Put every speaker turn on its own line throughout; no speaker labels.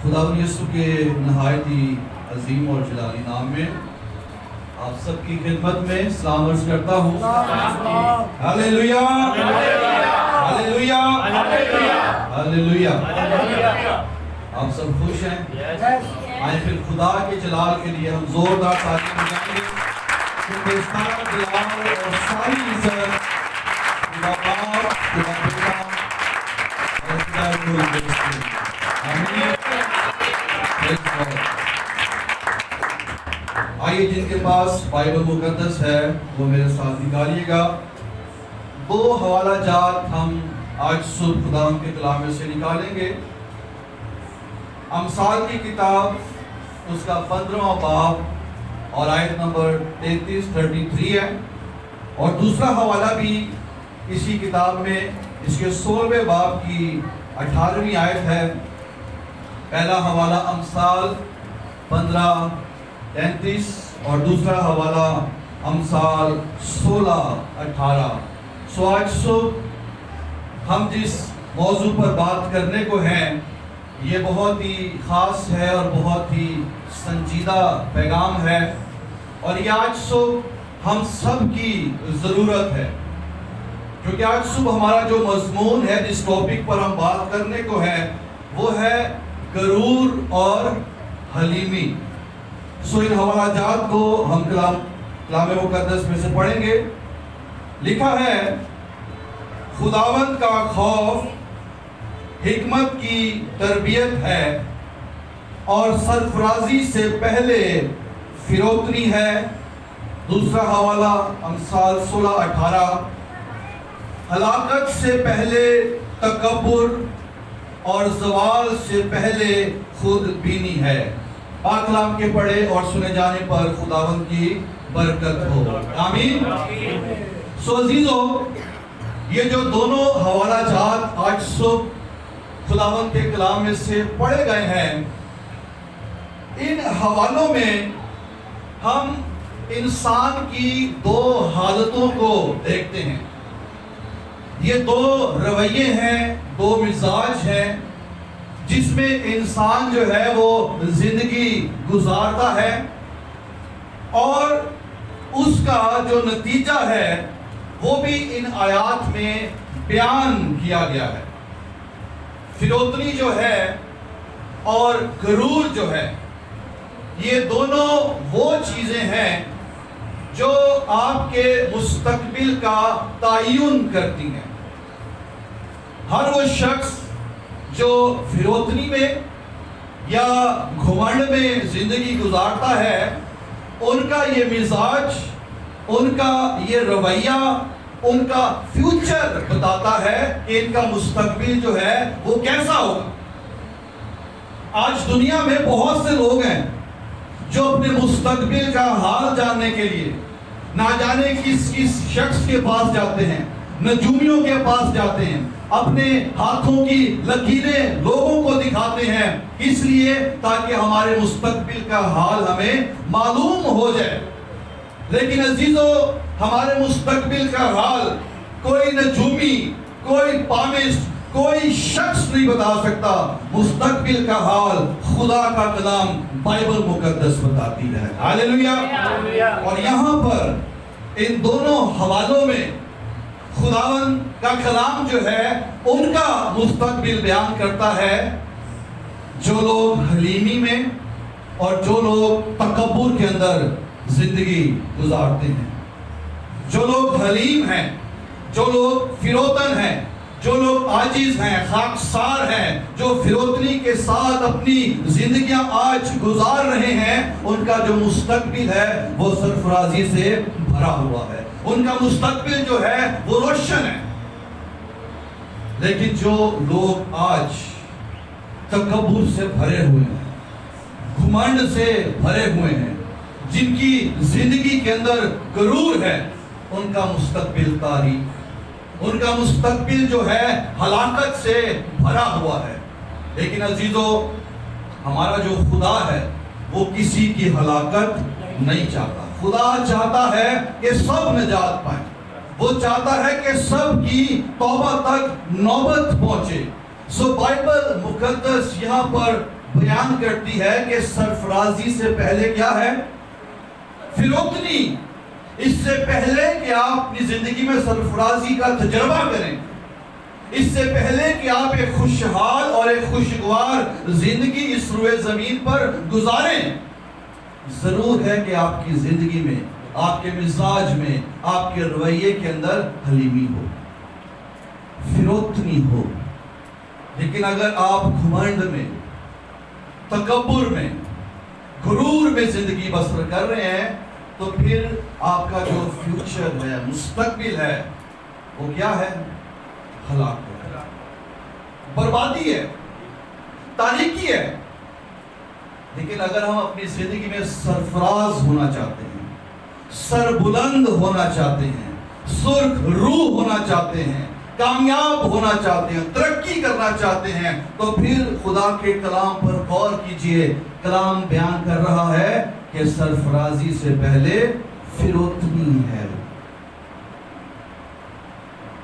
خداوند یسوع کے نہایت ہی عظیم اور جلالی نام میں آپ سب کی خدمت میں سلام عرض کرتا ہوں۔ ہاللیلویا، ہاللیلویا، ہاللیلویا۔ آپ سب خوش ہیں؟ آئیں پھر خدا کے جلال کے لیے ہم زوردار تعریف بجائیں گے، کیونکہ سارا جلال اور ساری عزت خدا باپ، خدا بیٹا اور خدا روح القدس کی۔ آمین۔ آئیے جن کے پاس بائبل مقدس ہے وہ میرے ساتھ نکالیے گا۔ دو حوالہ جات ہم آج صبح خدا کے کلام میں سے نکالیں گے۔ امثال کی کتاب اس کا 15واں باب اور آیت نمبر 33 ہے، اور دوسرا حوالہ بھی اسی کتاب میں اس کے 16ویں باب کی 18ویں آیت ہے۔ پہلا حوالہ امثال 15:33 اور دوسرا حوالہ امثال 16:18۔ آج صبح ہم جس موضوع پر بات کرنے کو ہیں یہ بہت ہی خاص ہے اور بہت ہی سنجیدہ پیغام ہے، اور یہ آج صبح ہم سب کی ضرورت ہے، کیونکہ آج صبح ہمارا جو مضمون ہے، جس ٹاپک پر ہم بات کرنے کو ہے، وہ ہے غرور اور حلیمی۔ ان حوالہ جات کو ہم کلام مقدس میں سے پڑھیں گے۔ لکھا ہے، خداوند کا خوف حکمت کی تربیت ہے اور سرفرازی سے پہلے فروتنی ہے۔ دوسرا حوالہ امثال 16:18۔ ہلاکت سے پہلے تکبر اور زوال سے پہلے خود بینی ہے۔ پاک کلام کے پڑھے اور سنے جانے پر خداوند کی برکت ہو، آمین۔ عزیزو، یہ جو دونوں حوالہ جات آج صبح خداوند کے کلام میں سے پڑھے گئے ہیں، ان حوالوں میں ہم انسان کی دو حالتوں کو دیکھتے ہیں۔ یہ دو رویے ہیں، دو مزاج ہیں جس میں انسان جو ہے وہ زندگی گزارتا ہے، اور اس کا جو نتیجہ ہے وہ بھی ان آیات میں بیان کیا گیا ہے۔ فروتنی جو ہے اور غرور جو ہے، یہ دونوں وہ چیزیں ہیں جو آپ کے مستقبل کا تعین کرتی ہیں۔ ہر وہ شخص جو فروتنی میں یا گھمنڈ میں زندگی گزارتا ہے، ان کا یہ مزاج، ان کا یہ رویہ، ان کا فیوچر بتاتا ہے کہ ان کا مستقبل جو ہے وہ کیسا ہوگا۔ آج دنیا میں بہت سے لوگ ہیں جو اپنے مستقبل کا حال جاننے کے لیے نہ جانے کس شخص کے پاس جاتے ہیں، نجومیوں کے پاس جاتے ہیں، اپنے ہاتھوں کی لکیریں لوگوں کو دکھاتے ہیں، اس لیے تاکہ ہمارے مستقبل کا حال ہمیں معلوم ہو جائے۔ لیکن عزیزو، ہمارے مستقبل کا حال کوئی نجومی، کوئی پامسٹ، کوئی شخص نہیں بتا سکتا۔ مستقبل کا حال خدا کا کلام بائبل مقدس بتاتی ہے۔ ہاللیلویا۔ اور یہاں پر ان دونوں حوالوں میں خداوند کا کلام جو ہے ان کا مستقبل بیان کرتا ہے۔ جو لوگ حلیمی میں اور جو لوگ تکبر کے اندر زندگی گزارتے ہیں، جو لوگ حلیم ہیں، جو لوگ فروتن ہیں، جو لوگ عاجز ہیں، خاکسار ہیں، جو فروتنی کے ساتھ اپنی زندگیاں آج گزار رہے ہیں، ان کا جو مستقبل ہے وہ سرفرازی سے بھرا ہوا ہے، ان کا مستقبل جو ہے وہ روشن ہے۔ لیکن جو لوگ آج تکبر سے بھرے ہوئے ہیں، گھمنڈ سے بھرے ہوئے ہیں، جن کی زندگی کے اندر غرور ہے، ان کا مستقبل تاریک، ان کا مستقبل جو ہے ہلاکت سے بھرا ہوا ہے۔ لیکن عزیزو، ہمارا جو خدا ہے وہ کسی کی ہلاکت نہیں چاہتا۔ خدا چاہتا ہے کہ سب نجات پائیں، وہ چاہتا ہے کہ سب کی توبہ تک نوبت پہنچے۔ بائبل مقدس یہاں پر بیان کرتی ہے کہ سرفرازی سے پہلے کیا ہے؟ فروتنی. اس سے پہلے کہ آپ اپنی زندگی میں سرفرازی کا تجربہ کریں، اس سے پہلے کہ آپ ایک خوشحال اور ایک خوشگوار زندگی اس روئے زمین پر گزاریں، ضرور ہے کہ آپ کی زندگی میں، آپ کے مزاج میں، آپ کے رویے کے اندر حلیمی ہو، فروتنی ہو. لیکن اگر آپ گھمنڈ میں، تکبر میں، غرور میں زندگی بسر کر رہے ہیں تو پھر آپ کا جو فیوچر ہے، مستقبل ہے، وہ کیا ہے؟ ہلاک ہے، بربادی ہے، تاریکی ہے. لیکن اگر ہم اپنی زندگی میں سرفراز ہونا چاہتے ہیں، سربلند ہونا چاہتے ہیں، سرخ روح ہونا چاہتے ہیں، کامیاب ہونا چاہتے ہیں، ترقی کرنا چاہتے ہیں، تو پھر خدا کے کلام پر غور کیجئے. کلام بیان کر رہا ہے کہ سرفرازی سے پہلے فروتنی ہے،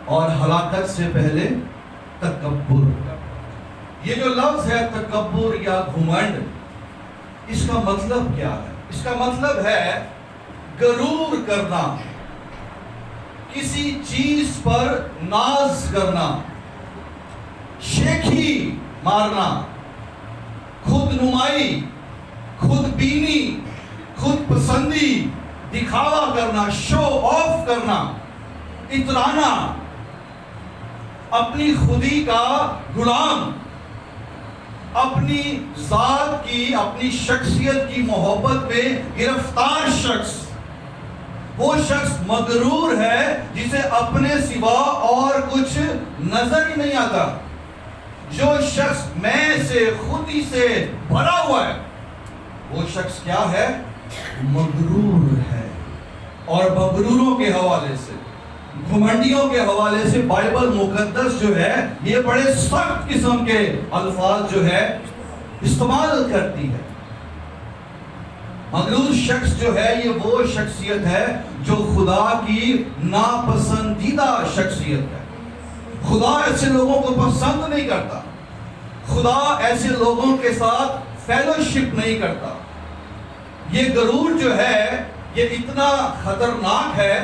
اور ہلاکت سے پہلے تکبر. یہ جو لفظ ہے تکبر یا گھمنڈ، اس کا مطلب کیا ہے؟ اس کا مطلب ہے غرور کرنا، کسی چیز پر ناز کرنا، شیخی مارنا، خود نمائی، خود بینی، خود پسندی، دکھاوا کرنا، شو آف کرنا، اترانا، اپنی خودی کا غلام، اپنی ذات کی، اپنی شخصیت کی محبت میں گرفتار شخص. وہ شخص مغرور ہے جسے اپنے سوا اور کچھ نظر ہی نہیں آتا. جو شخص میں سے، خودی سے بھرا ہوا ہے، وہ شخص کیا ہے؟ مغرور ہے. اور مغروروں کے حوالے سے، گھمنڈیوں کے حوالے سے بائبل مقدس جو ہے یہ بڑے سخت قسم کے الفاظ جو ہے استعمال کرتی ہے. مغرور شخص جو ہے یہ وہ شخصیت ہے جو خدا کی ناپسندیدہ شخصیت ہے. خدا ایسے لوگوں کو پسند نہیں کرتا، خدا ایسے لوگوں کے ساتھ فیلوشپ نہیں کرتا. یہ غرور جو ہے یہ اتنا خطرناک ہے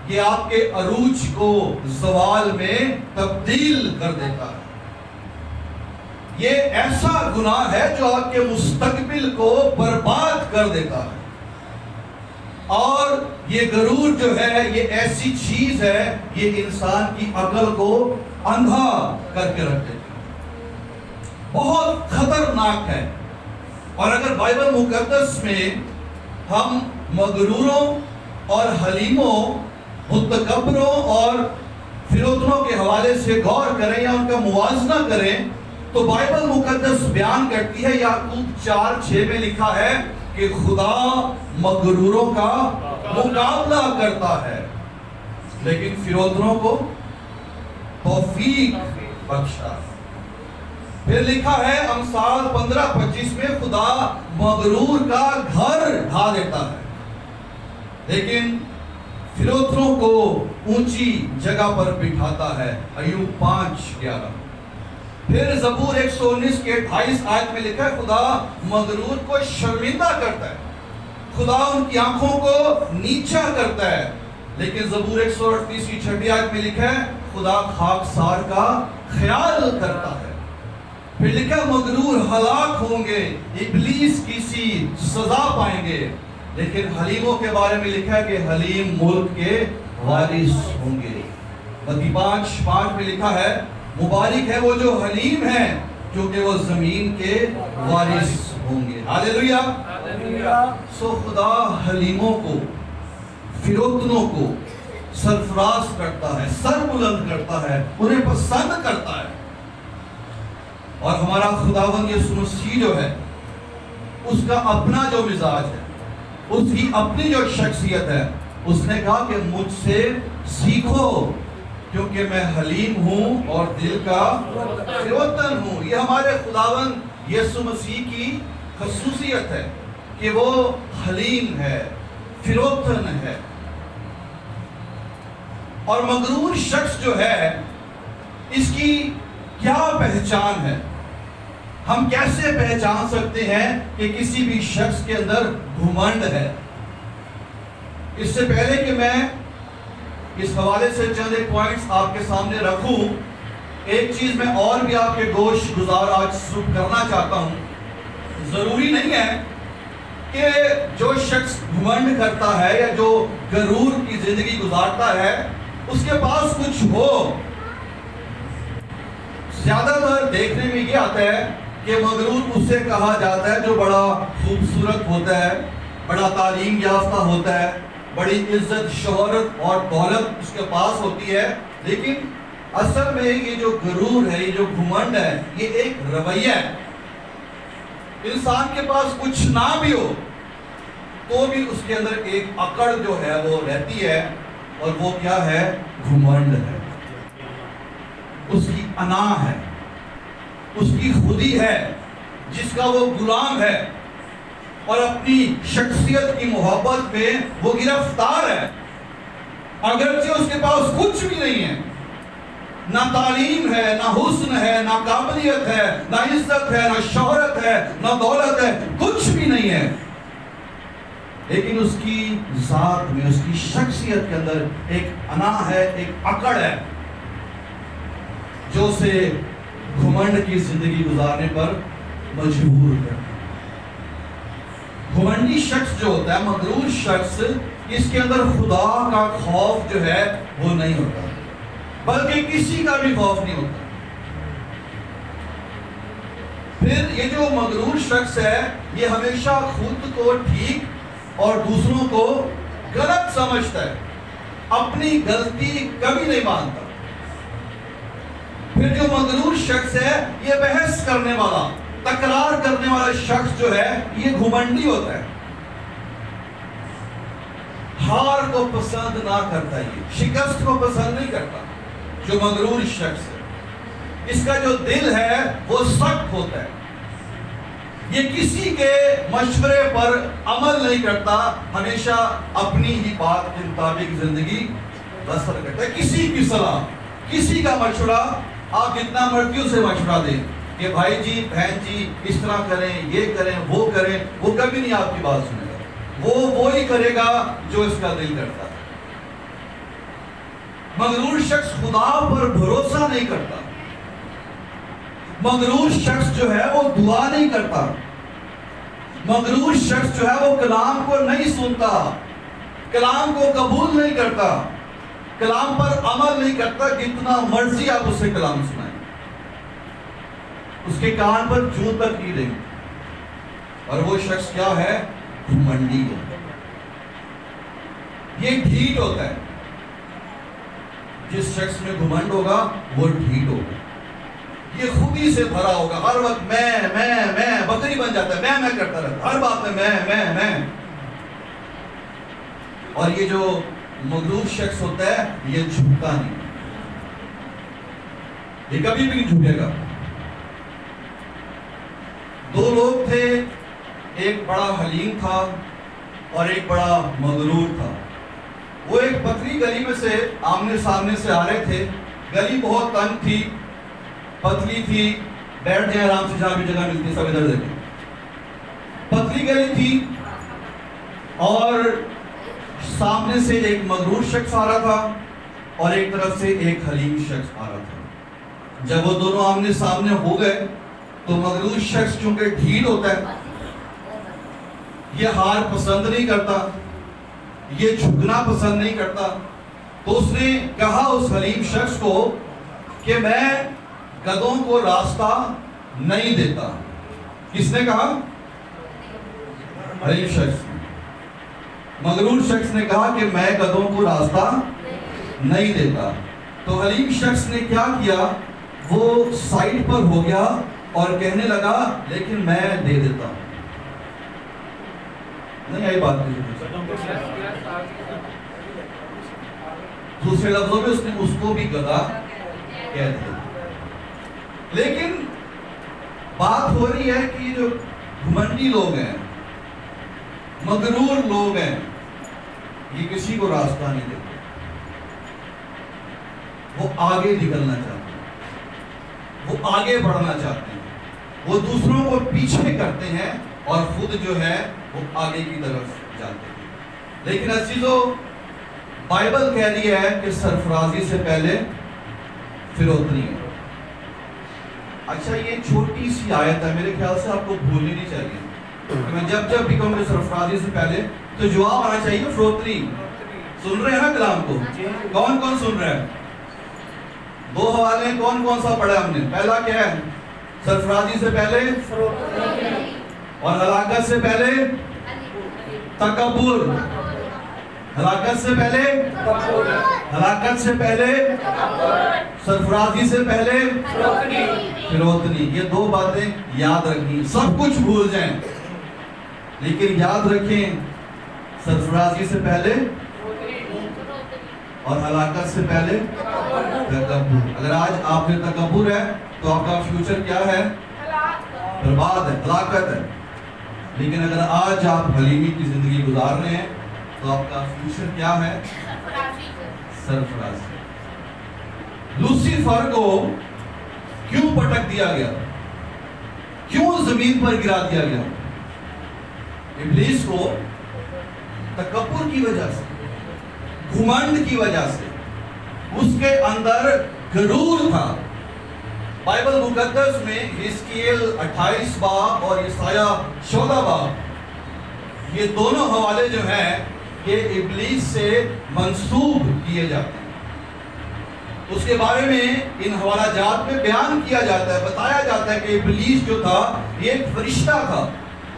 کہ آپ کے عروج کو زوال میں تبدیل کر دیتا ہے. یہ ایسا گناہ ہے جو آپ کے مستقبل کو برباد کر دیتا ہے. اور یہ غرور جو ہے یہ ایسی چیز ہے، یہ انسان کی عقل کو اندھا کر کے رکھ دیتی ہے، بہت خطرناک ہے. اور اگر بائبل مقدس میں ہم مغروروں اور حلیموں، متکبروں اور فروتنوں کے حوالے سے غور کریں یا ان کا موازنہ کریں تو بائبل مقدس بیان کرتی ہے، یعقوب 4:6 میں لکھا ہے کہ خدا مغروروں کا مقابلہ کرتا ہے لیکن فروتنوں کو توفیق بخشتا ہے. پھر لکھا ہے امثال 15:25 میں خدا مغرور کا گھر ڈھا دیتا ہے لیکن فروتنوں کو اونچی جگہ پر بٹھاتا ہے. ایوب 5:11. پھر زبور 119 کے 28 آیت میں لکھا ہے خدا مغرور کو شرمندہ کرتا ہے، خدا ان کی آنکھوں کو نیچا کرتا ہے. لیکن زبور 138 کی 6 آیت میں لکھا ہے خدا خاکسار کا خیال کرتا ہے. پھر لکھا مغرور ہلاک ہوں گے، ابلیس کی سی سزا پائیں گے. لیکن حلیموں کے بارے میں لکھا ہے کہ حلیم ملک کے وارث ہوں گے. متی 5:5 میں لکھا ہے مبارک ہے وہ جو حلیم ہیں کیونکہ وہ زمین کے وارث ہوں گے. ہاللیلویا. سو خدا حلیموں کو، فروتنوں کو سرفراز کرتا ہے، سر بلند کرتا ہے، انہیں پسند کرتا ہے. اور ہمارا خداوند یسوع مسیح جو ہے اس کا اپنا جو مزاج ہے، اس کی اپنی جو شخصیت ہے، اس نے کہا کہ مجھ سے سیکھو کیونکہ میں حلیم ہوں اور دل کا فروتن ہوں. یہ ہمارے خداوند یسوع مسیح کی خصوصیت ہے کہ وہ حلیم ہے، فروتن ہے. اور مغرور شخص جو ہے اس کی کیا پہچان ہے؟ ہم کیسے پہچان سکتے ہیں کہ کسی بھی شخص کے اندر گھمنڈ ہے؟ اس سے پہلے کہ میں اس حوالے سے چند ایک پوائنٹس آپ کے سامنے رکھوں، ایک چیز میں اور بھی آپ کے گوش گزار آج کرنا چاہتا ہوں۔ ضروری نہیں ہے کہ جو شخص گھمنڈ کرتا ہے یا جو غرور کی زندگی گزارتا ہے اس کے پاس کچھ ہو۔ زیادہ تر دیکھنے میں یہ آتا ہے کہ مغرور اسے کہا جاتا ہے جو بڑا خوبصورت ہوتا ہے، بڑا تعلیم یافتہ ہوتا ہے، بڑی عزت شہرت اور دولت اس کے پاس ہوتی ہے، لیکن اصل میں یہ جو غرور ہے، یہ جو گھمنڈ ہے، یہ ایک رویہ ہے۔ انسان کے پاس کچھ نہ بھی ہو تو بھی اس کے اندر ایک اکڑ جو ہے وہ رہتی ہے، اور وہ کیا ہے؟ گھمنڈ ہے۔ اس کی انا ہے، اس کی خودی ہے جس کا وہ غلام ہے، اور اپنی شخصیت کی محبت میں وہ گرفتار ہے، اگرچہ اس کے پاس کچھ بھی نہیں ہے، نہ تعلیم ہے، نہ حسن ہے، نہ قابلیت ہے، نہ عزت ہے، نہ شہرت ہے، نہ دولت ہے، کچھ بھی نہیں ہے، لیکن اس کی ذات میں، اس کی شخصیت کے اندر ایک انا ہے، ایک اکڑ ہے جو اسے گھمنڈ کی زندگی گزارنے پر مجبور کرتا ہے۔ گھمنڈی شخص جو ہوتا ہے، مغرور شخص، اس کے اندر خدا کا خوف جو ہے وہ نہیں ہوتا، بلکہ کسی کا بھی خوف نہیں ہوتا۔ پھر یہ جو مغرور شخص ہے یہ ہمیشہ خود کو ٹھیک اور دوسروں کو غلط سمجھتا ہے، اپنی غلطی کبھی نہیں مانتا۔ پھر جو مغرور شخص ہے یہ بحث کرنے والا، تکرار کرنے والا شخص جو ہے یہ گھمنڈی ہوتا ہے، ہار کو پسند نہ کرتا، یہ شکست کو پسند نہیں کرتا۔ جو مغرور شخص ہے اس کا جو دل ہے وہ سخت ہوتا ہے، یہ کسی کے مشورے پر عمل نہیں کرتا، ہمیشہ اپنی ہی بات کے مطابق زندگی بسر کرتا ہے۔ کسی کی صلاح، کسی کا مشورہ آپ جتنا مرضی اسے مشورہ دیں کہ بھائی جی، بہن جی، اس طرح کریں، یہ کریں، وہ کریں، وہ کبھی نہیں آپ کی بات سنے گا، وہ وہی کرے گا جو اس کا دل کرتا ہے۔ مغرور شخص خدا پر بھروسہ نہیں کرتا، مغرور شخص جو ہے وہ دعا نہیں کرتا، مغرور شخص جو ہے وہ کلام کو نہیں سنتا، کلام کو قبول نہیں کرتا، کلام پر عمل نہیں کرتا، جتنا مرضی آپ اسے کلام سنائیں، اس کے کان پر جوں تک نہیں رہی۔ اور وہ شخص کیا ہے؟ گھمنڈی ہے، یہ ڈھیٹ ہوتا ہے۔ جس شخص میں گھمنڈ ہوگا وہ ڈھیٹ ہوگا، یہ خودی سے بھرا ہوگا، ہر وقت میں بکری بن جاتا ہے، میں کرتا رہتا، ہر بات میں میں۔ اور یہ جو مغرور شخص ہوتا ہے یہ جھکتا نہیں، یہ کبھی بھی نہیں جھکے گا۔ دو لوگ تھے، ایک بڑا حلیم تھا اور ایک بڑا مغرور تھا۔ وہ ایک پتلی گلی میں سے آمنے سامنے سے آ رہے تھے، گلی بہت تنگ تھی، پتلی تھی، بیٹھ جائیں آرام سے جہاں بھی جگہ ملتی، سب ادھر دیکھیں، پتلی گلی تھی، اور سامنے سے ایک مغرور شخص آ رہا تھا اور ایک طرف سے ایک حلیم شخص آ رہا تھا۔ جب وہ دونوں آمنے سامنے ہو گئے تو مغرور شخص چونکہ ڈھیل ہوتا ہے، یہ ہار پسند نہیں کرتا، یہ جھکنا پسند نہیں کرتا، تو اس نے کہا اس حلیم شخص کو کہ میں گدھوں کو راستہ نہیں دیتا۔ کس نے کہا؟ حلیم شخص نے۔ مغرور شخص نے کہا کہ میں گدھوں کو راستہ نہیں دیتا۔ تو حلیم شخص نے کیا کیا؟ وہ سائڈ پر ہو گیا اور کہنے لگا لیکن میں دے دیتا ہوں۔ نہیں آئی بات نہیں، دوسرے لفظوں میں اس نے اس کو بھی گدھا کہہ دیا۔ لیکن بات ہو رہی ہے کہ جو گھمنڈی لوگ ہیں، مغرور لوگ ہیں، یہ کسی کو راستہ نہیں دیتے، وہ آگے نکلنا چاہتے ہیں، وہ آگے بڑھنا چاہتے ہیں، وہ دوسروں کو پیچھے کرتے ہیں اور خود جو ہے وہ آگے کی طرف جاتے ہیں. لیکن عزیزو بائبل کہہ رہی ہے کہ سرفرازی سے پہلے فروتنی ہے. اچھا یہ چھوٹی سی آیت ہے، میرے خیال سے آپ کو بھولنی نہیں چاہیے. میں جب بھی کہوں گے سرفرازی سے پہلے تو جواب آنا چاہیے فروتنی. سن رہے ہیں نا کلام کو؟ کون کون سن رہے ہیں؟ دو حوالے کون کون سا پڑھا ہم نے؟ پہلا کیا ہے؟ سرفرازی سے پہلے اور ہلاکت سے پہلے تکبر. ہلاکت سے پہلے ہلاکت سے پہلے سرفرازی سے پہلے فروتنی. یہ دو باتیں یاد رکھیں. سب کچھ بھول جائیں لیکن یاد رکھیں سرفرازی سے پہلے اور ہلاکت سے پہلے تکبر. اگر آج آپ میں تکبر ہے تو آپ کا فیوچر کیا ہے؟ برباد ہے، ہلاکت ہے. لیکن اگر آج آپ حلیمی کی زندگی گزار رہے ہیں تو آپ کا فیوچر کیا ہے؟ سرفرازی. لوسیفر کو کیوں پٹک دیا گیا؟ کیوں زمین پر گرا دیا گیا؟ ابلیس کو تکبر کی وجہ سے، گھمنڈ کی وجہ سے. اس کے اندر غرور تھا. بائبل مقدس میں حزقیل 28 باب اور یسایہ 14 باب، یہ دونوں حوالے جو ہیں یہ ابلیس سے منسوب کیے جاتے ہیں. اس کے بارے میں ان حوالہ جات میں بیان کیا جاتا ہے، بتایا جاتا ہے کہ ابلیس جو تھا یہ ایک فرشتہ تھا،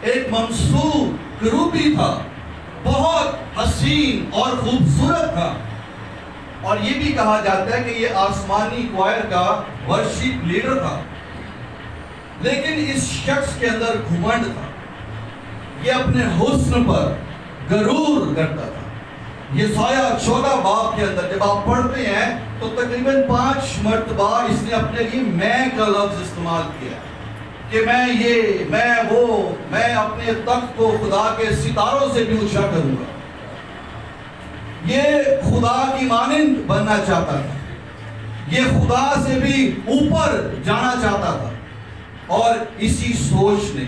ایک منصوب کروبی تھا، بہت حسین اور خوبصورت تھا. اور یہ بھی کہا جاتا ہے کہ یہ آسمانی کوائر کا ورشپ لیڈر تھا. لیکن اس شخص کے اندر گھمنڈ تھا. یہ اپنے حسن پر غرور کرتا تھا. یسایہ 14 باب کے اندر جب آپ پڑھتے ہیں تو تقریباً 5 مرتبہ اس نے اپنے لیے میں کا لفظ استعمال کیا کہ میں یہ، میں وہ، میں اپنے تخت کو خدا کے ستاروں سے بھی اونچا کروں گا. یہ خدا کی مانند بننا چاہتا تھا. یہ خدا سے بھی اوپر جانا چاہتا تھا. اور اسی سوچ نے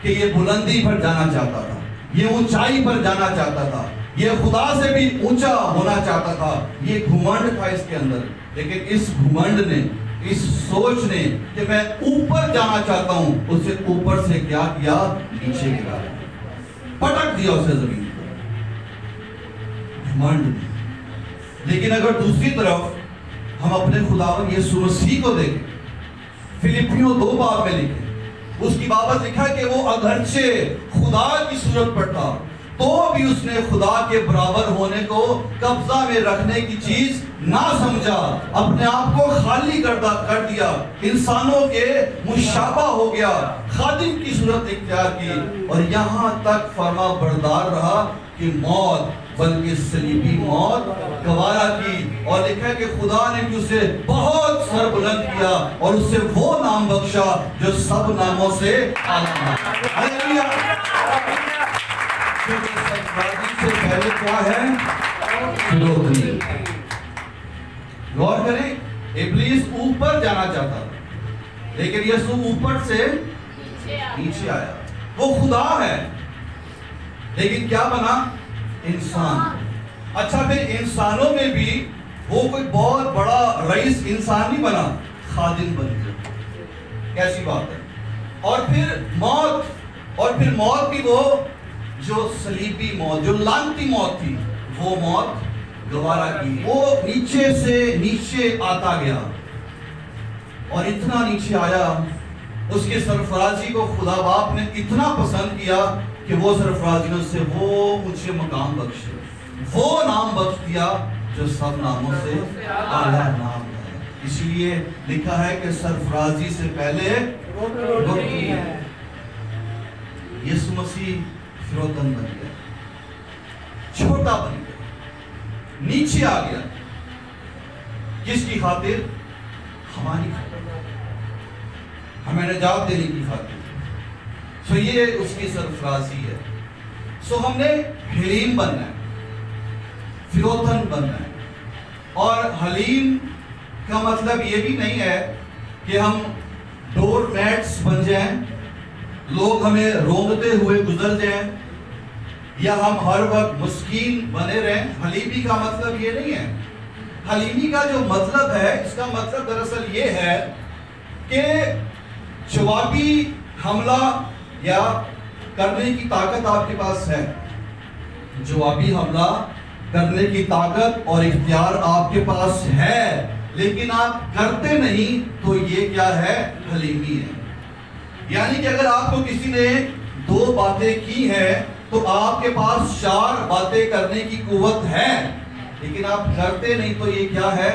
کہ یہ بلندی پر جانا چاہتا تھا، یہ اونچائی پر جانا چاہتا تھا، یہ خدا سے بھی اونچا ہونا چاہتا تھا. یہ گھمنڈ تھا اس کے اندر. لیکن اس گھمنڈ نے، اس سوچ نے کہ میں اوپر جانا چاہتا ہوں، اسے اوپر سے کیا کیا؟ نیچے گرا، پٹک دیا اسے زمین پر. گھمنڈ نے. لیکن اگر دوسری طرف ہم اپنے خداوند یسوع مسیح کو دیکھیں، فلپیوں 2 باب میں لکھے، اس کی بابت لکھا کہ وہ اگرچہ خدا کی صورت پر تھا تو بھی اس نے خدا کے برابر ہونے کو قبضہ میں رکھنے کی چیز نہ سمجھا، اپنے آپ کو خالی کر دیا، انسانوں کے مشابہ ہو گیا، خادم کی صورت اختیار کی اور یہاں تک فرما بردار رہا کہ موت، بلکہ صلیبی موت گوارا کی. اور لکھا ہے کہ خدا نے بھی اسے بہت سر بلند کیا اور اسے وہ نام بخشا جو سب ناموں سے اعلیٰ ہے. ہاللیلویا. سے پہلے کیا ہے؟ فروتنی. غور کریں، ابلیس اوپر جانا چاہتا تھا لیکن یسوع اوپر سے نیچے آیا. وہ خدا ہے لیکن کیا بنا؟ انسان. اچھا پھر انسانوں میں بھی وہ کوئی بہت بڑا رئیس انسان نہیں بنا، خادم بن گیا. کیسی بات ہے. اور پھر موت بھی وہ جو صلیبی موت، جو لعنتی موت تھی، وہ موت گوارا کی. وہ نیچے سے نیچے آتا گیا اور اتنا نیچے آیا، اس کے سرفرازی کو خدا باپ نے اتنا پسند کیا کہ وہ سرفرازی نے اس سے وہ اونچے مقام بخشے، وہ نام بخش دیا جو سب ناموں سے اعلیٰ نام ہے. اسی لیے لکھا ہے کہ سرفرازی سے پہلے فروتنی. یسوع مسیح فروتن بن گیا، چھوٹا بن گیا، نیچے آ گیا. کس کی خاطر؟ ہماری خاطر، ہمیں نجات دینے کی خاطر. سو یہ اس کی سرفرازی ہے. سو ہم نے حلیم بننا ہے، فروتن بننا ہے. اور حلیم کا مطلب یہ بھی نہیں ہے کہ ہم ڈور میٹس بن جائیں، لوگ ہمیں رونگتے ہوئے گزر جائیں، یا ہم ہر وقت مسکین بنے رہیں۔ حلیمی کا مطلب یہ نہیں ہے۔ حلیمی کا جو مطلب ہے، اس کا مطلب دراصل یہ ہے کہ جوابی حملہ یا کرنے کی طاقت آپ کے پاس ہے، جوابی حملہ کرنے کی طاقت اور اختیار آپ کے پاس ہے، لیکن آپ کرتے نہیں، تو یہ کیا ہے؟ حلیمی ہے۔ یعنی کہ اگر آپ کو کسی نے 2 باتیں کی ہیں تو آپ کے پاس 4 باتیں کرنے کی قوت ہے، لیکن آپ کرتے نہیں، تو یہ کیا ہے؟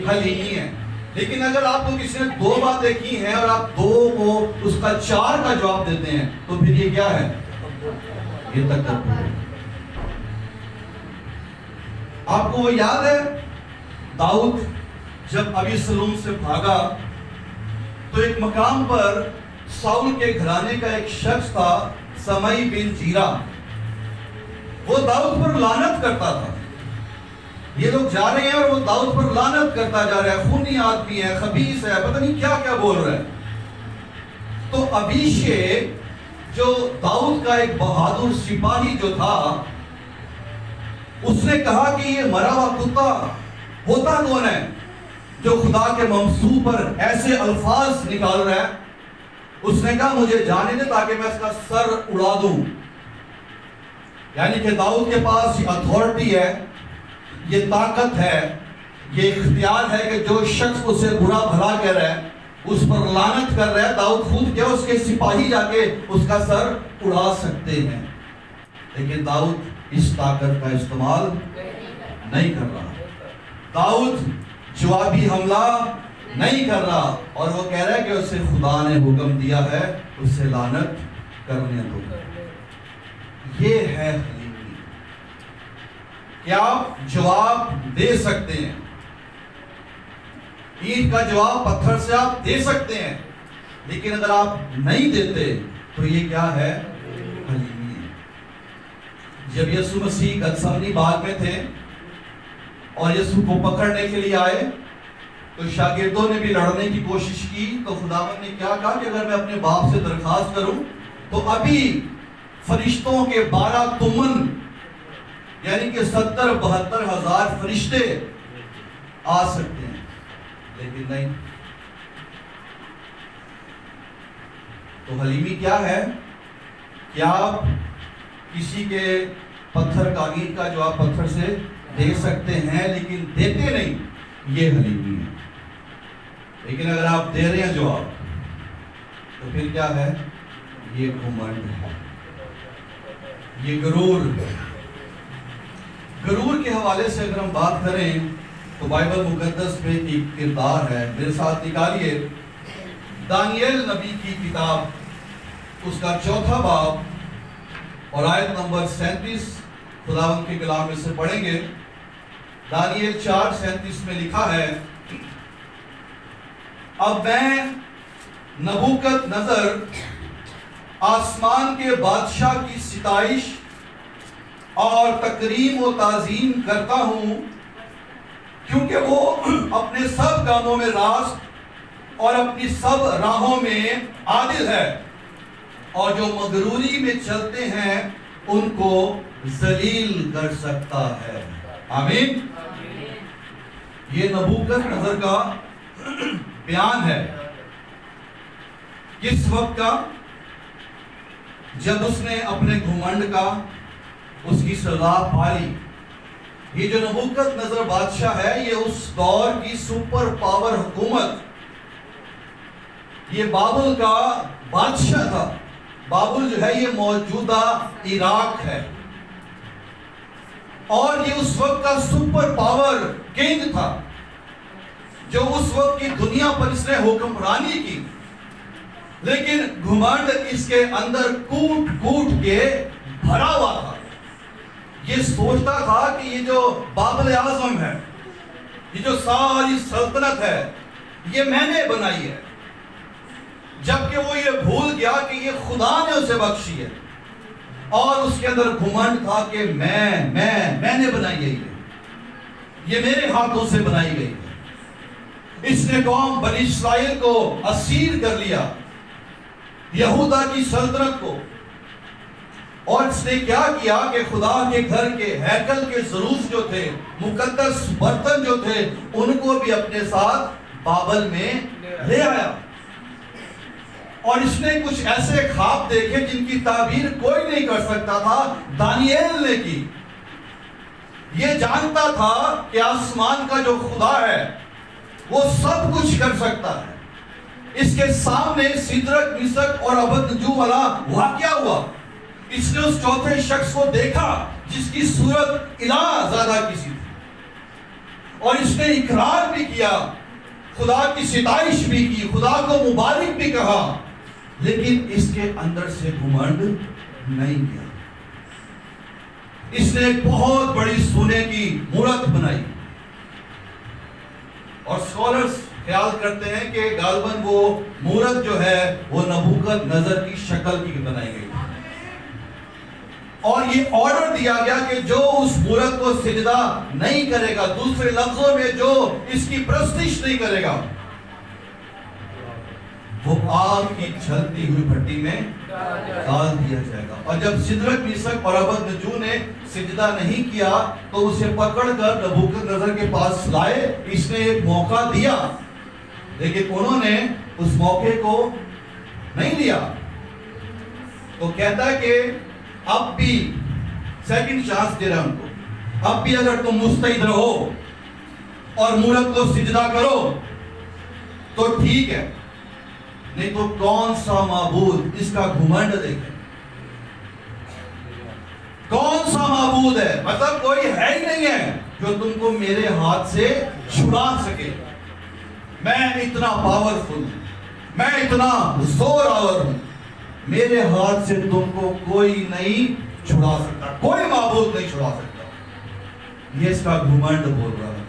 حلیمی ہے۔ لیکن اگر آپ کو کسی نے 2 باتیں کی ہیں اور آپ 2 کو اس کا 4 کا جواب دیتے ہیں، تو پھر یہ کیا ہے؟ یہ تکبر ہے۔ آپ کو وہ یاد ہے داؤد جب ابیسلوم سے بھاگا تو ایک مقام پر ساؤل کے گھرانے کا ایک شخص تھا، سمئی بن جیرا، وہ داؤد پر لعنت کرتا تھا۔ یہ لوگ جا رہے ہیں اور وہ داؤد پر لعنت کرتا جا رہا ہے، خونی آدمی ہے، خبیث ہے، پتہ نہیں کیا کیا بول رہا ہے۔ تو ابیشے جو داؤد کا ایک بہادر سپاہی جو تھا، اس نے کہا کہ یہ مرا ہوا کتا ہوتا کون ہے جو خدا کے ممسوح پر ایسے الفاظ نکال رہا ہے؟ اس نے کہا مجھے جانے دے تاکہ میں اس کا سر اڑا دوں۔ یعنی کہ داؤد کے پاس یہ اتھارٹی ہے، یہ طاقت ہے، یہ اختیار ہے کہ جو شخص اسے برا بھلا کہہ رہا ہے، اس پر لعنت کر رہا ہے، داؤد خود کیا اس کے سپاہی جا کے اس کا سر اڑا سکتے ہیں، لیکن داؤد اس طاقت کا استعمال نہیں کر رہا۔ داؤد جوابی حملہ نہیں کر رہا، اور وہ کہہ رہا ہے کہ اسے خدا نے حکم دیا ہے اسے لعنت کرنے دو۔ یہ ہے حلیمی کہ آپ جواب دے سکتے ہیں، اینٹ کا جواب پتھر سے آپ دے سکتے ہیں، لیکن اگر آپ نہیں دیتے تو یہ کیا ہے؟ حلیمی ہے۔ جب یسوع مسیح گتسمنی باغ میں تھے اور یسوع کو پکڑنے کے لیے آئے تو شاگردوں نے بھی لڑنے کی کوشش کی، تو خداوند نے کیا کہا کہ اگر میں اپنے باپ سے درخواست کروں تو ابھی فرشتوں کے 12 تمن یعنی کہ 70-72 ہزار فرشتے آ سکتے ہیں، لیکن نہیں۔ تو حلیمی کیا ہے کہ آپ کسی کے پتھر کا اینٹ کا جواب پتھر سے دے سکتے ہیں لیکن دیتے نہیں، یہ حلیمی ہے۔ لیکن اگر آپ دے رہے ہیں جواب تو پھر کیا ہے؟ یہ گھمنڈ ہے، یہ غرور ہے۔ غرور کے حوالے سے اگر ہم بات کریں تو بائبل مقدس میں ایک کردار ہے، میرے ساتھ نکالیے دانیل نبی کی کتاب، اس کا 4 باب اور آیت نمبر 37 خداوند کے کلام میں سے پڑھیں گے۔ دانیل 4:37 میں لکھا ہے، اب میں نبوکت نظر آسمان کے بادشاہ کی ستائش اور تکریم و تعظیم کرتا ہوں، کیونکہ وہ اپنے سب کاموں میں راست اور اپنی سب راہوں میں عادل ہے، اور جو مغروری میں چلتے ہیں ان کو ذلیل کر سکتا ہے۔ آمین۔ یہ نبوکت نظر کا بیان ہے۔ کس وقت کا؟ جب اس نے اپنے گھمنڈ کا اس کی سزا پالی۔ یہ جو نبوکت نظر بادشاہ ہے، یہ اس دور کی سپر پاور حکومت، یہ بابل کا بادشاہ تھا۔ بابل جو ہے یہ موجودہ عراق ہے، اور یہ اس وقت کا سپر پاور کنگ تھا، جو اس وقت کی دنیا پر اس نے حکمرانی کی، لیکن گھمنڈ اس کے اندر کوٹ کوٹ کے بھرا ہوا تھا۔ یہ سوچتا تھا کہ یہ جو بابل اعظم ہے، یہ جو ساری سلطنت ہے، یہ میں نے بنائی ہے، جبکہ وہ یہ بھول گیا کہ یہ خدا نے اسے بخشی ہے، اور اس کے اندر گھمنڈ تھا کہ میں نے بنائی ہے، یہ میرے ہاتھوں سے بنائی گئی ہے۔ اس نے قوم بنی اسرائیل کو اسیر کر لیا، یہودا کی سلطنت کو، اور اس نے کیا کیا کہ خدا کے گھر کے ہیکل کے ضروف جو تھے، مقدس برتن جو تھے، ان کو بھی اپنے ساتھ بابل میں لے آیا۔ اور اس نے کچھ ایسے خواب دیکھے جن کی تعبیر کوئی نہیں کر سکتا تھا، دانییل نے کی۔ یہ جانتا تھا کہ آسمان کا جو خدا ہے وہ سب کچھ کر سکتا ہے۔ اس کے سامنے سدرک، میثق اور ابدنجو والا واقعہ ہوا۔ اس نے اس چوتھے شخص کو دیکھا جس کی صورت الہ زادہ کسی تھی، اور اس نے اقرار بھی کیا، خدا کی ستائش بھی کی، خدا کو مبارک بھی کہا، لیکن اس کے اندر سے گھمنڈ نہیں کیا۔ اس نے ایک بہت بڑی سونے کی مورت بنائی، اور اسکالرز خیال کرتے ہیں کہ غالباً وہ مورت جو ہے وہ نبوکد نظر کی شکل کی بنائی گئی، اور یہ آرڈر دیا گیا کہ جو اس مورت کو سجدہ نہیں کرے گا، دوسرے لفظوں میں جو اس کی پرستش نہیں کرے گا، وہ آگ کی جلتی ہوئی بھٹی میں ڈال دیا جائے گا۔ اور جب سدرک، میثق اور ابدنجو نے سجدہ نہیں کیا تو اسے پکڑ کر نبوکد نظر کے پاس لائے۔ اس نے ایک موقع دیا، لیکن انہوں نے اس موقع کو نہیں لیا، تو کہتا ہے کہ اب بھی سیکنڈ چانس دے رہا ان کو، اب بھی اگر تم مستعد رہو اور مورت کو سجدہ کرو تو ٹھیک ہے، نہیں تو کون سا معبود، اس کا گھمنڈ دیکھیں، کون سا معبود ہے، مطلب کوئی ہے ہی نہیں ہے جو تم کو میرے ہاتھ سے چھڑا سکے۔ میں اتنا پاورفل ہوں، میں اتنا زور آور ہوں، میرے ہاتھ سے تم کو کوئی نہیں چھڑا سکتا، کوئی معبود نہیں چھڑا سکتا۔ یہ اس کا گھمنڈ بول رہا تھا،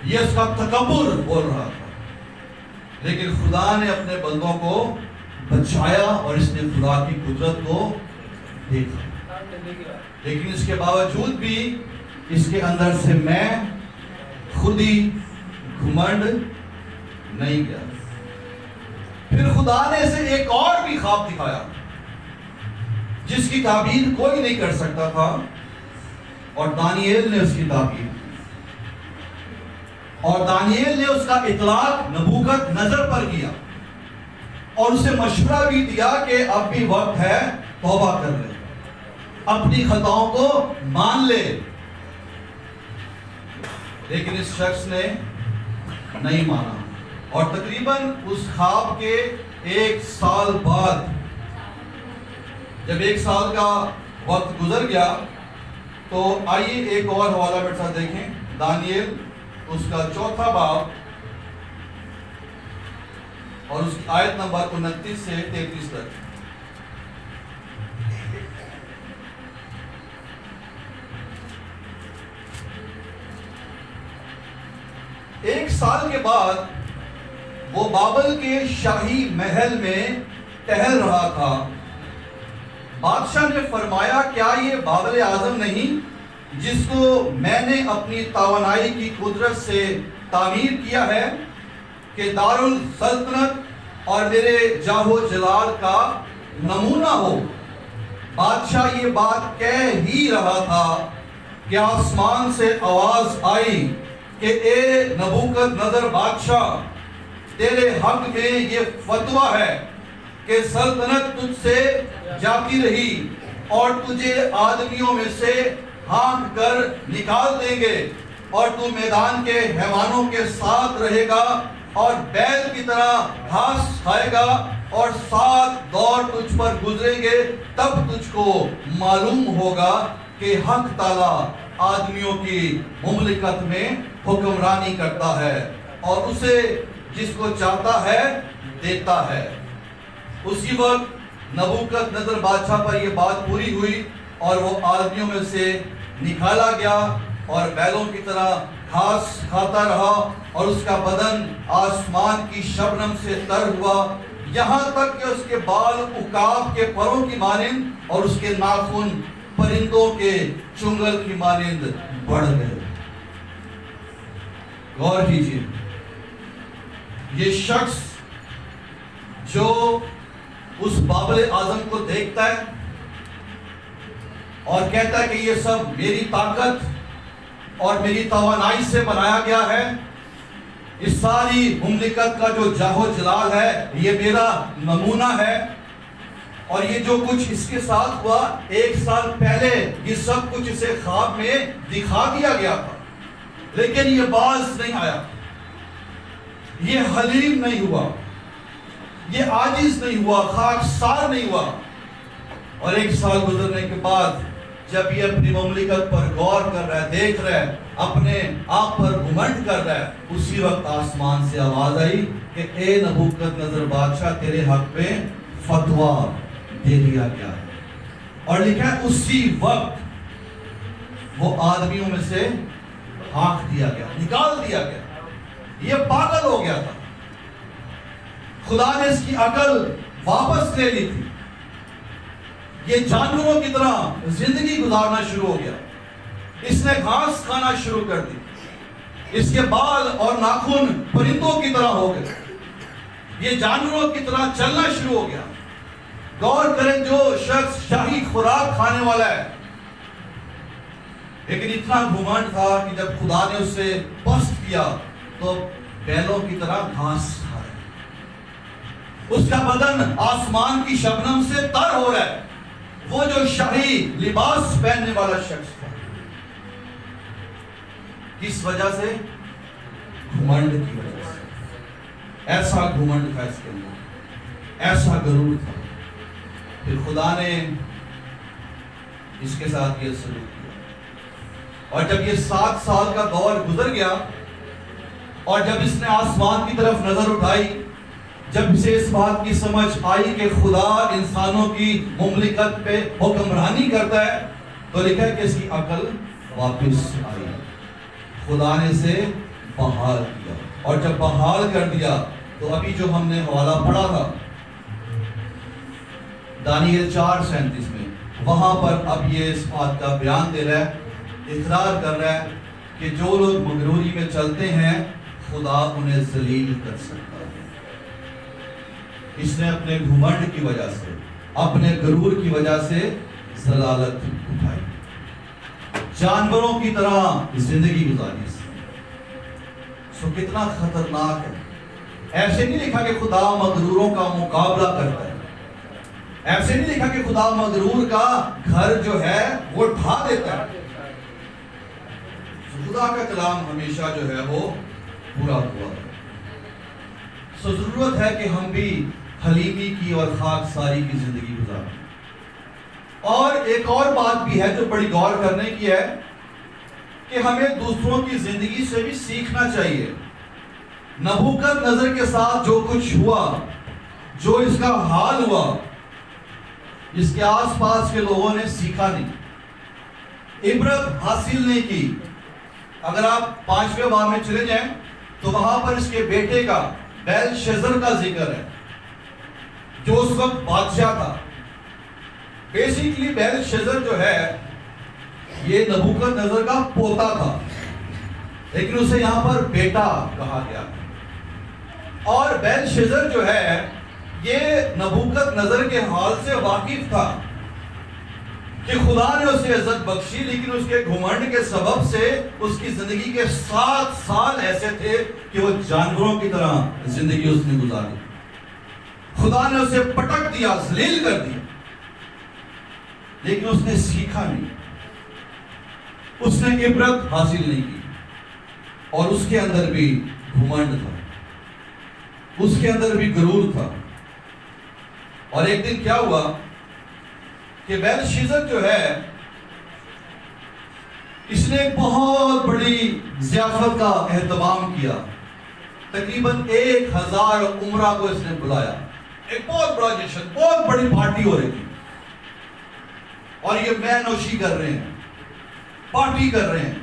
یہ اس کا تکبر بول رہا تھا، لیکن خدا نے اپنے بندوں کو بچایا اور اس نے خدا کی قدرت کو دیکھا۔ لیکن اس کے باوجود بھی اس کے اندر سے میں خود ہی گھمنڈ نہیں کیا۔ پھر خدا نے اسے ایک اور بھی خواب دکھایا جس کی تعبیر کوئی نہیں کر سکتا تھا، اور دانییل نے اس کی تعبیر، اور دانییل نے اس کا اطلاق نبوکد نظر پر کیا، اور اسے مشورہ بھی دیا کہ اب بھی وقت ہے، توبہ کر لے، اپنی خطاؤں کو مان لے۔ لیکن اس شخص نے نہیں مانا، اور تقریباً اس خواب کے 1 سال بعد، جب 1 سال کا وقت گزر گیا، تو آئیے ایک اور حوالہ میرے ساتھ دیکھیں، دانییل اس کا 4 باب اور اس کی آیت نمبر 29 سے 33 تک۔ ایک سال کے بعد وہ بابل کے شاہی محل میں ٹہل رہا تھا۔ بادشاہ نے فرمایا، کیا یہ بابل اعظم نہیں جس کو میں نے اپنی توانائی کی قدرت سے تعمیر کیا ہے، کہ دارالسلطنت اور میرے جاہ و جلال کا نمونہ ہو؟ بادشاہ یہ بات کہہ ہی رہا تھا کہ آسمان سے آواز آئی کہ اے نبوکد نظر بادشاہ، تیرے حق میں یہ فتویٰ ہے کہ سلطنت تجھ سے جاتی رہی، اور تجھے آدمیوں میں سے ہانک کر نکال دیں گے، اور تو میدان کے حیوانوں کے ساتھ رہے گا، اور بیل کی طرح گھاس کھائے گا، اور 7 دور تجھ پر گزریں گے، تب تجھ کو معلوم ہوگا کہ حق تعالیٰ آدمیوں کی مملکت میں حکمرانی کرتا ہے، اور اسے جس کو چاہتا ہے دیتا ہے۔ اسی وقت نبوکد نظر بادشاہ پر یہ بات پوری ہوئی، اور وہ آدمیوں میں سے نکالا گیا، اور بیلوں کی طرح گھاس کھاتا رہا، اور اس کا بدن آسمان کی شبنم سے تر ہوا، یہاں تک کہ اس کے بال عقاب کے پروں کی مانند اور اس کے ناخن پرندوں کے چنگل کی مانند بڑھ گئے۔ غور کیجیے، یہ شخص جو اس بابل اعظم کو دیکھتا ہے اور کہتا ہے کہ یہ سب میری طاقت اور میری توانائی سے بنایا گیا ہے، اس ساری مملکت کا جو جاہ و جلال ہے یہ میرا نمونہ ہے، اور یہ جو کچھ اس کے ساتھ ہوا 1 سال پہلے یہ سب کچھ اسے خواب میں دکھا دیا گیا تھا، لیکن یہ باز نہیں آیا، یہ حلیم نہیں ہوا، یہ عاجز نہیں ہوا، خاکسار نہیں ہوا۔ اور 1 سال گزرنے کے بعد جب یہ اپنی مملکت پر غور کر رہا ہے، دیکھ رہا ہے، اپنے آپ پر گھمنڈ کر رہا ہے، اسی وقت آسمان سے آواز آئی کہ اے نبوکدنضر بادشاہ، تیرے حق میں فتویٰ دے دیا گیا ہے۔ اور لکھا ہے اسی وقت وہ آدمیوں میں سے ہانک دیا گیا، نکال دیا گیا، یہ پاگل ہو گیا تھا، خدا نے اس کی عقل واپس لے لی تھی، یہ جانوروں کی طرح زندگی گزارنا شروع ہو گیا، اس نے گھاس کھانا شروع کر دی، اس کے بال اور ناخن پرندوں کی طرح ہو گئے، یہ جانوروں کی طرح چلنا شروع ہو گیا۔ غور کریں، جو شخص شاہی خوراک کھانے والا ہے، لیکن اتنا گھمنڈ تھا کہ جب خدا نے اسے پست کیا تو بیلوں کی طرح گھاس کھا رہا ہے، اس کا بدن آسمان کی شبنم سے تر ہو رہا ہے، وہ جو شاہی لباس پہننے والا شخص تھا، کس وجہ سے؟ گھمنڈ کی وجہ سے۔ ایسا گھمنڈ تھا اس کے اندر، ایسا غرور تھا۔ پھر خدا نے اس کے ساتھ یہ سلوک کیا، اور جب یہ 7 سال کا دور گزر گیا اور جب اس نے آسمان کی طرف نظر اٹھائی، جب اسے اس بات کی سمجھ آئی کہ خدا انسانوں کی مملکت پہ حکمرانی کرتا ہے، تو لکھا ہے کہ اس کی عقل واپس آئی، خدا نے اسے بحال کیا، اور جب بحال کر دیا تو ابھی جو ہم نے حوالہ پڑھا تھا دانیل 4:37 میں، وہاں پر اب یہ اس بات کا بیان دے رہا ہے، اقرار کر رہا ہے کہ جو لوگ مغروری میں چلتے ہیں خدا انہیں ذلیل کر سکتا ہے۔ اس نے اپنے گھمنڈ کی وجہ سے، اپنے غرور کی وجہ سے ضلالت اٹھائی، جانوروں کی طرح زندگی گزاری۔ سو کتنا خطرناک ہے۔ ایسے نہیں لکھا کہ خدا مغروروں کا مقابلہ کرتا ہے، ایسے نہیں لکھا کہ خدا مغرور کا گھر جو ہے وہ ڈھا دیتا ہے۔ خدا کا کلام ہمیشہ جو ہے وہ پورا ہوا ہے۔ سو ضرورت ہے کہ ہم بھی حلیمی کی اور خاکساری کی زندگی گزاریں۔ اور ایک اور بات بھی ہے جو بڑی غور کرنے کی ہے کہ ہمیں دوسروں کی زندگی سے بھی سیکھنا چاہیے۔ نبوکدنضر کے ساتھ جو کچھ ہوا، جو اس کا حال ہوا، اس کے آس پاس کے لوگوں نے سیکھا نہیں، عبرت حاصل نہیں کی۔ اگر آپ 5ویں باب میں چلے جائیں تو وہاں پر اس کے بیٹے کا بیلشزر کا ذکر ہے، جو اس وقت بادشاہ تھا۔ بیسیکلی بیلشزر جو ہے یہ نبوکدنضر کا پوتا تھا، لیکن اسے یہاں پر بیٹا کہا گیا، اور بیلشزر جو ہے یہ نبوکدنضر کے حال سے واقف تھا کہ خدا نے اسے عزت بخشی، لیکن اس کے گھمنڈ کے سبب سے اس کی زندگی کے 7 سال ایسے تھے کہ وہ جانوروں کی طرح زندگی اس نے گزاری۔ خدا نے اسے پٹک دیا، ذلیل کر دیا، لیکن اس نے سیکھا نہیں، اس نے عبرت حاصل نہیں کی، اور اس کے اندر بھی گھمنڈ تھا، اس کے اندر بھی غرور تھا۔ اور ایک دن کیا ہوا کہ بیلشزر جو ہے اس نے ایک بہت بڑی ضیافت کا اہتمام کیا، تقریباً 1000 عمرہ کو اس نے بلایا، ایک بہت بڑا جشن، بہت بڑی پارٹی ہو رہی تھی، اور یہ مے نوشی کر رہے ہیں، پارٹی کر رہے ہیں،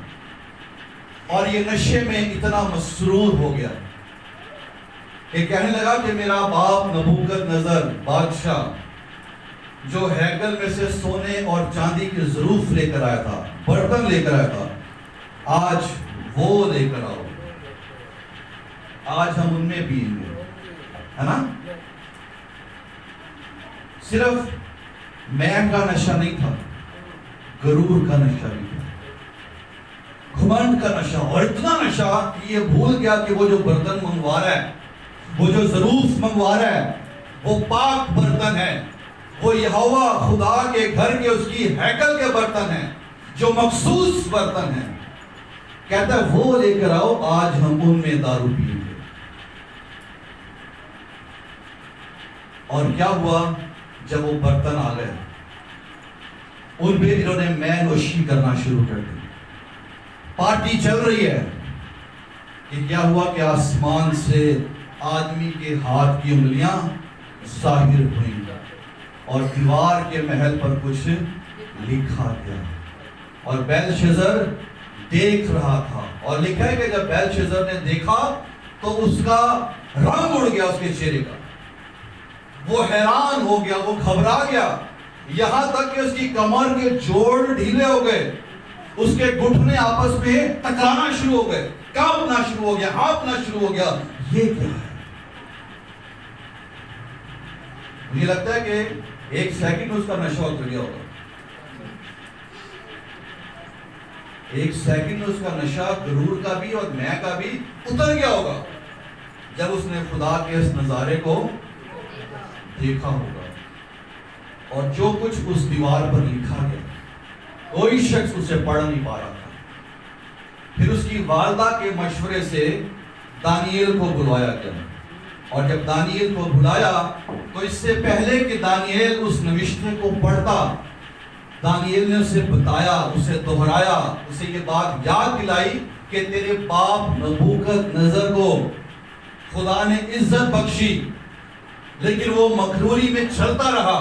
اور یہ نشے میں اتنا مسرور ہو گیا کہ کہنے لگا کہ میرا باپ نبوکدنضر بادشاہ جو ہیکل میں سے سونے اور چاندی کے ظروف لے کر آیا تھا، برتن لے کر آیا تھا، آج وہ لے کر آؤ، آج ہم ان میں پئیں گے، ہے نا؟ صرف مین کا نشہ نہیں تھا، غرور کا نشہ بھی تھا، گھمنڈ کا نشہ، اور اتنا نشہ کہ یہ بھول گیا کہ وہ جو برتن منگوا رہا ہے، وہ جو ظروف منگوا رہا ہے، وہ پاک برتن ہے، وہ یہوہ خدا کے گھر کے اس کی ہیکل کے برتن ہیں، جو مخصوص برتن ہیں۔ کہتا ہے وہ لے کر آؤ، آج ہم ان میں دارو پئیں گے۔ اور کیا ہوا جب وہ برتن آ گئے، ان پہ انہوں نے مین وشی کرنا شروع کر دی۔ پارٹی چل رہی ہے کہ کیا ہوا کہ آسمان سے آدمی کے ہاتھ کی انگلیاں ظاہر ہوئیں اور دیوار کے محل پر کچھ لکھا گیا، اور بیلشزر دیکھ رہا تھا، اور لکھا ہے کہ جب بیلشزر نے دیکھا تو اس کا رنگ اڑ گیا، اس کے چہرے کا، وہ حیران ہو گیا، وہ گھبرا گیا، یہاں تک کہ اس کی کمر کے جوڑ ڈھیلے ہو گئے، اس کے گھٹنے آپس میں ٹکرانا شروع ہو گئے، کانپنا شروع ہو گیا، ہانپنا شروع ہو گیا۔ یہ کیا ہے؟ مجھے لگتا ہے کہ ایک سیکنڈ اس کا نشہ اتر گیا ہوگا، ایک سیکنڈ اس کا نشہ غرور کا بھی اور میں کا بھی اتر گیا ہوگا جب اس نے خدا کے اس نظارے کو دیکھا ہوگا۔ اور جو کچھ اس دیوار پر لکھا گیا کوئی شخص اسے پڑھ نہیں پا رہا تھا۔ پھر اس کی والدہ کے مشورے سے دانییل کو بلوایا گیا، اور جب دانییل کو بلایا تو اس سے پہلے کہ دانییل اس نوشتے کو پڑھتا، دانییل نے اسے بتایا، اسے دہرایا، اسے یہ بات یاد دلائی کہ تیرے باپ نبوکد نظر کو خدا نے عزت بخشی، لیکن وہ مغروری میں چلتا رہا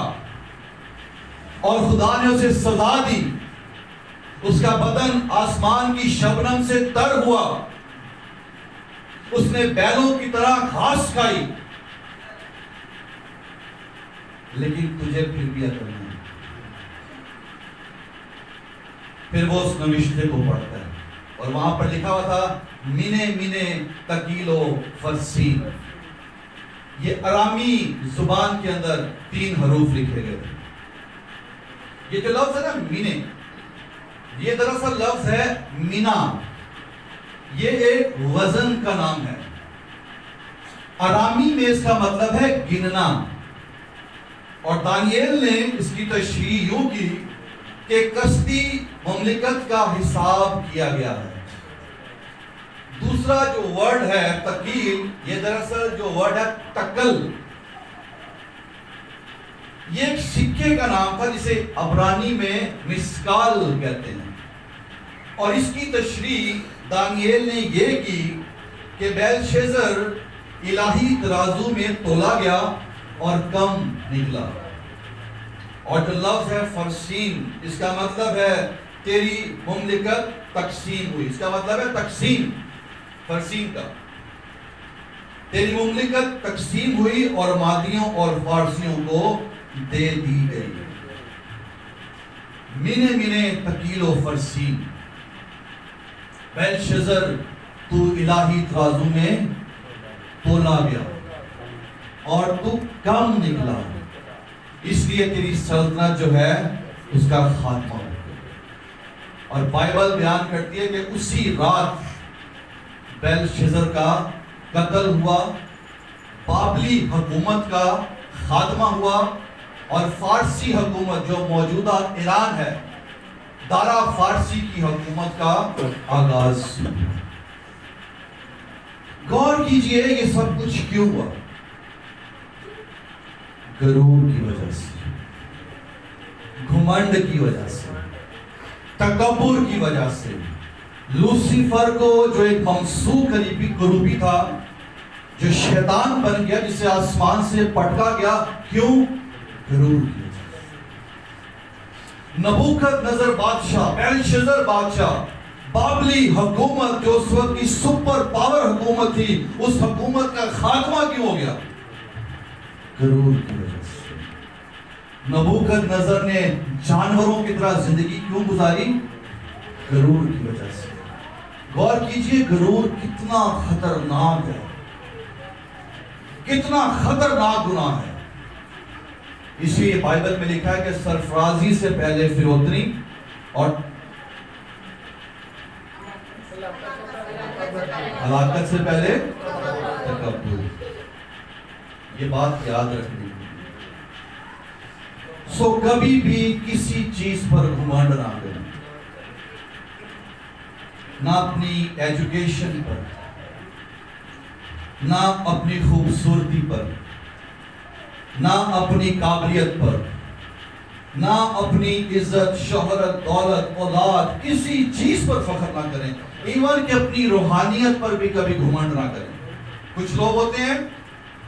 اور خدا نے اسے سزا دی، اس کا بدن آسمان کی شبنم سے تر ہوا، اس نے بیلوں کی طرح گھاس کھائی، لیکن تجھے پھر بھی عقل نہیں۔ پھر وہ اس نوشتے کو پڑھتا ہے اور وہاں پر لکھا ہوا تھا مینے مینے تکیل و فرسین۔ یہ ارامی زبان کے اندر 3 حروف لکھے گئے تھے۔ یہ جو لفظ ہے نا مینے، یہ دراصل لفظ ہے مینا، یہ ایک وزن کا نام ہے۔ ارامی میں اس کا مطلب ہے گننا، اور دانییل نے اس کی تشریح یوں کی کہ کستی مملکت کا حساب کیا گیا ہے۔ دوسرا جو ورڈ ہے تکیل، یہ دراصل جو ورڈ ہے تکل، یہ ایک سکے کا نام تھا جسے عبرانی میں مسکال کہتے ہیں، اور اس کی تشریح دانییل نے یہ کی کہ بیلشزر الہی ترازو میں تولا گیا اور کم نکلا۔ اور جو لفظ ہے فرسین، اس کا مطلب ہے تیری مملکت تقسیم ہوئی، اس کا مطلب ہے تقسیم، فرسین کا، تیری مملکت تقسیم ہوئی اور مادیوں اور فارسیوں کو دے دی گئی۔ مینے مینے تکیل و فرسین، بیلشزر تو الہی ترازو میں تولا گیا اور تو کم نکلا، اس لیے تیری سلطنت جو ہے اس کا خاتمہ ہو گیا۔ اور بائبل بیان کرتی ہے کہ اسی رات بیلشزر کا قتل ہوا، بابلی حکومت کا خاتمہ ہوا، اور فارسی حکومت جو موجودہ ایران ہے، دارا فارسی کی حکومت کا آغاز ہوا۔ غور کیجئے یہ سب کچھ کیوں ہوا؟ غرور کی وجہ سے، گھمنڈ کی وجہ سے، تکبر کی وجہ سے۔ لوسیفر کو جو ایک ممسوک کروبی تھا، جو شیطان بن گیا، جسے آسمان سے پٹکا گیا، کیوں؟ غرور کی وجہ سے۔ نبوکد نظر بادشاہ، بیلشزر بادشاہ، بابلی حکومت جو اس وقت کی سپر پاور حکومت تھی، اس حکومت کا خاتمہ کیوں ہو گیا؟ غرور کی وجہ سے۔ نبوکد نظر نے جانوروں کی طرح زندگی کیوں گزاری؟ غرور کی وجہ سے۔ غور کیجئے غرور کتنا خطرناک ہے۔ کتنا خطرناک گناہ ہے. اسی لیے بائبل میں لکھا ہے کہ سرفرازی سے پہلے فروتنی اور ہلاکت سے پہلے تکبر. یہ بات یاد رکھنی. سو کبھی بھی کسی چیز پر گھمنڈ نہ کریں، نہ اپنی ایجوکیشن پر، نہ اپنی خوبصورتی پر، نہ اپنی قابلیت پر، نہ اپنی عزت، شہرت، دولت، اولاد، کسی چیز پر فخر نہ کریں. ایون کہ اپنی روحانیت پر بھی کبھی گھمنڈ نہ کریں. کچھ لوگ ہوتے ہیں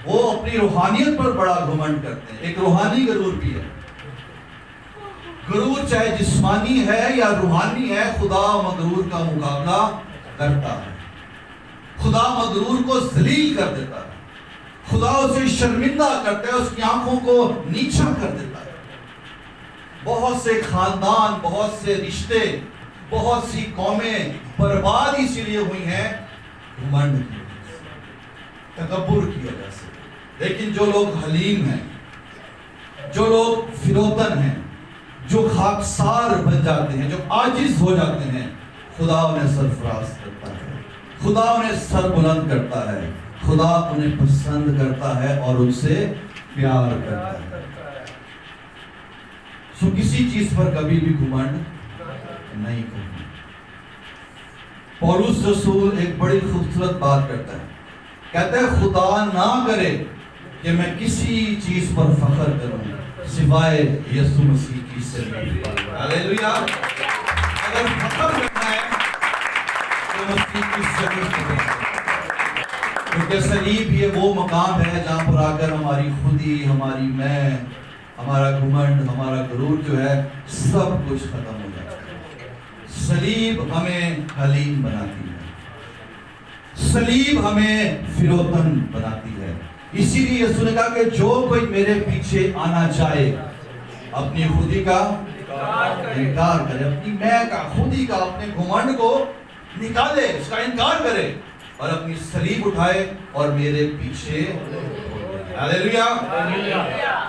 وہ اپنی روحانیت پر بڑا گھمنڈ کرتے ہیں. ایک روحانی غرور بھی ہے. غرور چاہے جسمانی ہے یا روحانی ہے، خدا مغرور کا مقابلہ کرتا ہے. خدا مغرور کو ذلیل کر دیتا ہے. خدا اسے شرمندہ کرتا ہے، اس کی آنکھوں کو نیچا کر دیتا ہے. بہت سے خاندان، بہت سے رشتے، بہت سی قومیں برباد اسی لیے ہوئی ہیں گھمنڈ کی وجہ سے، تکبر کی وجہ سے. لیکن جو لوگ حلیم ہیں، جو لوگ فروتن ہیں، جو خاکسار بن جاتے ہیں، جو عاجز ہو جاتے ہیں، خدا انہیں سرفراز کرتا ہے. خدا انہیں سر بلند کرتا ہے. خدا انہیں پسند کرتا ہے اور ان سے پیار کرتا ہے. سو کسی چیز پر کبھی بھی گھمنڈ نہیں کرنا. پولس رسول ایک بڑی خوبصورت بات کرتا ہے. کہتا ہے خدا نہ کرے کہ میں کسی چیز پر فخر کروں سوائے یسوع مسیح کی صلیب پر. ہاللیلویا. اگر فخر کرنا ہے تو مسیح کی صلیب پر، کیونکہ صلیب یہ وہ مقام ہے جہاں پر آ کر ہماری خودی، ہماری میں، ہمارا گھمنڈ، ہمارا غرور جو ہے سب کچھ ختم ہو جاتا ہے. صلیب ہمیں حلیم بناتی ہے. صلیب ہمیں فروتن بناتی ہے. اسی لیے یسوع نے کہا کہ جو کوئی میرے پیچھے آنا چاہے اپنی خودی کا انکار کرے، اپنی میں کا، خودی کا، اپنے گھمنڈ کو نکالے، اس کا انکار کرے اور اپنی صلیب اٹھائے اور میرے پیچھے. ہاللیلویا.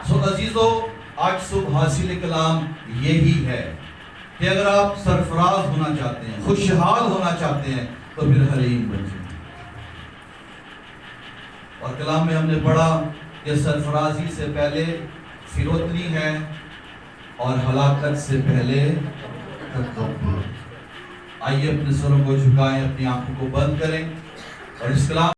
سو عزیزو، آج صبح حاصل کلام یہی ہے کہ اگر آپ سرفراز ہونا چاہتے ہیں، خوشحال ہونا چاہتے ہیں، تو پھر حلیم بن جائیں. اور کلام میں ہم نے پڑھا کہ سرفرازی سے پہلے فروتنی ہے اور ہلاکت سے پہلے تکبر. آئیے اپنے سروں کو جھکائیں، اپنی آنکھوں کو بند کریں اور اس کلام